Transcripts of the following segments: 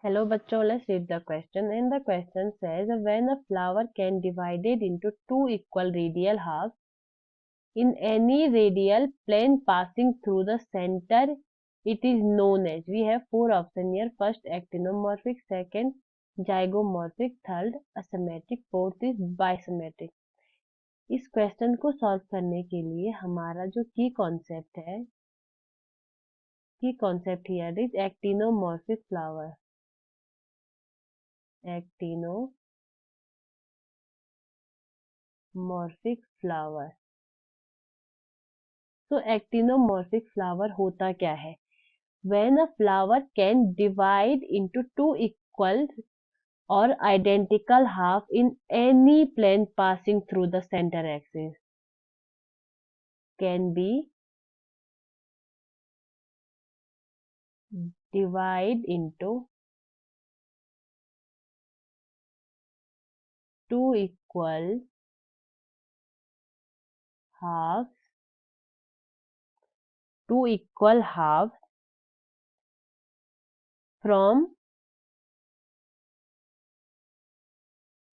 Hello bachcho, let's read the question. And the question says, when a flower can divided into two equal radial halves in any radial plane passing through the center, it is known as. We have four options here. First, actinomorphic. Second, zygomorphic. Third, asymmetric. Fourth is bisymmetric. इस question को solve करने के लिए हमारा जो की concept here is actinomorphic flower. Actinomorphic flower. तो actinomorphic flower होता क्या है? When a flower can divide into two equal or identical half in any plane passing through the center axis, can be divide into two equal halves from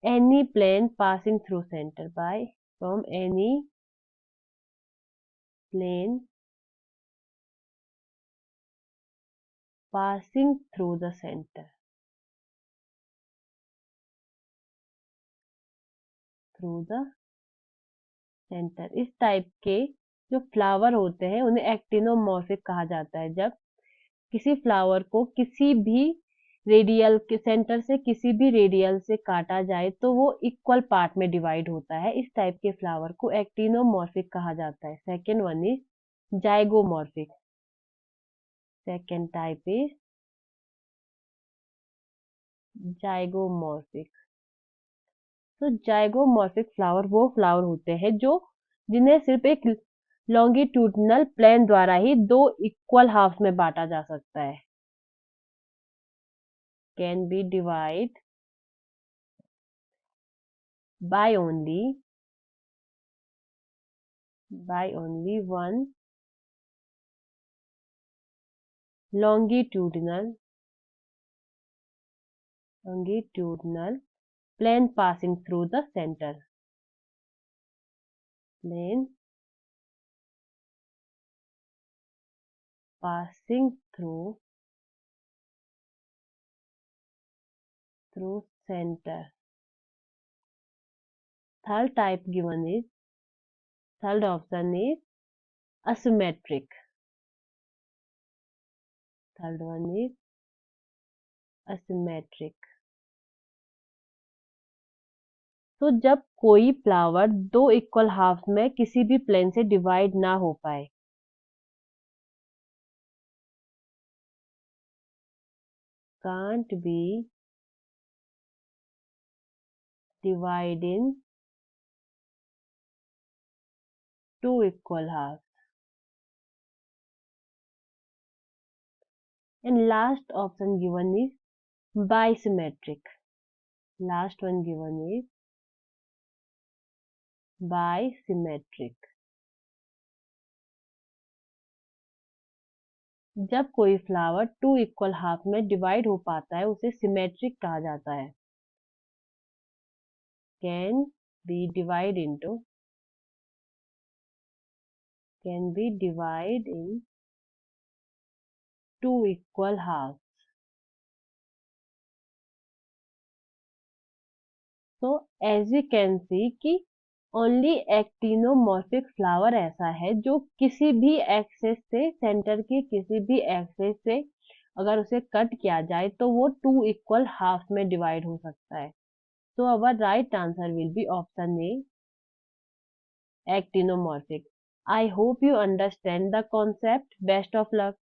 any plane passing through center from any plane passing through the center. इस type के जो flower होते हैं उन्हें actinomorphic कहा जाता है. जब किसी फ्लावर को किसी भी रेडियल के सेंटर से किसी भी रेडियल से काटा जाए तो वो इक्वल पार्ट में डिवाइड होता है. इस टाइप के फ्लावर को एक्टिनोमॉर्फिक कहा जाता है. Second one is zygomorphic. Second type is zygomorphic. तो जाइगोमॉर्फिक फ्लावर वो फ्लावर होते हैं जिन्हें सिर्फ एक लॉन्गिट्यूडनल प्लेन द्वारा ही दो इक्वल हाफ में बांटा जा सकता है. Can be divide by only one longitudinal plane passing through the center. Plane passing through center. Third option is asymmetric. Third one is asymmetric. तो जब कोई फ्लावर दो इक्वल हाफ में किसी भी प्लेन से डिवाइड ना हो पाए, can't be divided in two equal halves. And last option given is bisymmetric. Last one given is bisymmetric. जब कोई फ्लावर टू इक्वल हाफ में डिवाइड हो पाता है उसे सिमेट्रिक कहा जाता है. Can be divide in two equal half. तो एज वी कैन सी कि ओनली एक्टिनोमॉर्फिक फ्लावर ऐसा है जो किसी भी एक्सेस से सेंटर के किसी भी एक्सेस से अगर उसे कट किया जाए तो वो टू इक्वल हाफ में डिवाइड हो सकता है. So our right answer will be option A, actinomorphic. I hope you understand the concept. Best of luck.